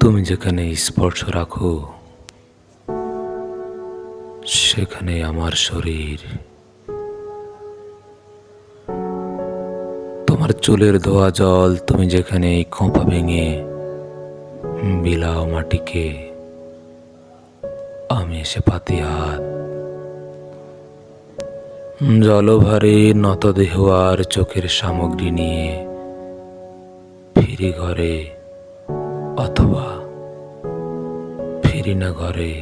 তুমি যেখানে স্পর্শ রাখো সেখানে আমার শরীর। তোমার চুলের ধোয়া জল তুমি যেখানে খোঁপা ভেঙে বিলাও মাটিকে, আমি এসে পাতি হাত। জলভারে নত দেহ আর চোখের সামগ্রী নিয়ে ফিরি ঘরে, অথবা ফিরি না ঘরে।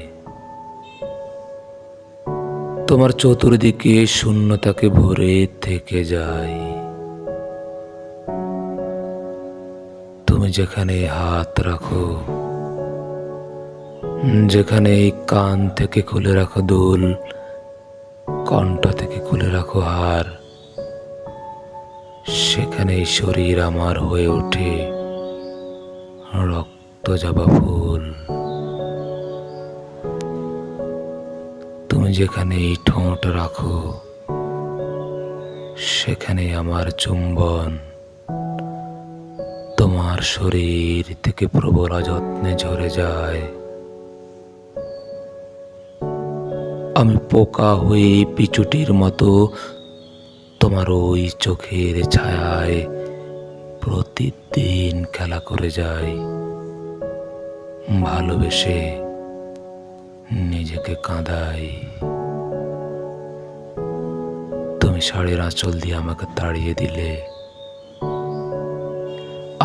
তোমার চতুর্দিকে শূন্যতাকে ভরে থেকে যায়। তুমি যেখানে হাত রাখো, যেখানে কান থেকে খুলে রাখো দুল, কণ্ঠ থেকে খুলে রাখো হার, সেখানে শরীর আমার হয়ে ওঠে রক্ত জবা ফুল। তুমি যেখানে ঠোঁট রাখো সেখানে আমার চুম্বন তোমার শরীর থেকে প্রবল যত্নে ঝরে যায়। আমি পোকা হয়ে পিচুটির মতো তোমার ওই চোখের ছায়ায় প্রতিদিন খেলা করে যাই, ভালোবেসে নিজেকে কাঁদাই। তুমি শাড়ির আঁচল দিয়ে আমাকে তাড়িয়ে দিলে,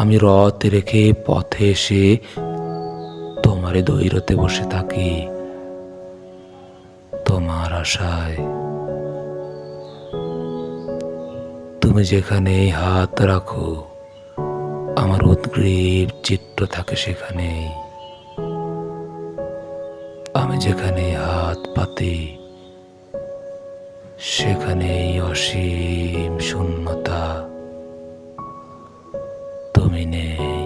আমি রথ রেখে পথে এসে তোমারে দৈরতে বসে থাকি তোমার আশায়। তুমি যেখানে হাত রাখো আমার উদ্গ্রীব চিত্র থাকে সেখানেই। আমি যেখানে হাত পাতি সেখানেই অসীম শূন্যতা, তুমি নেই।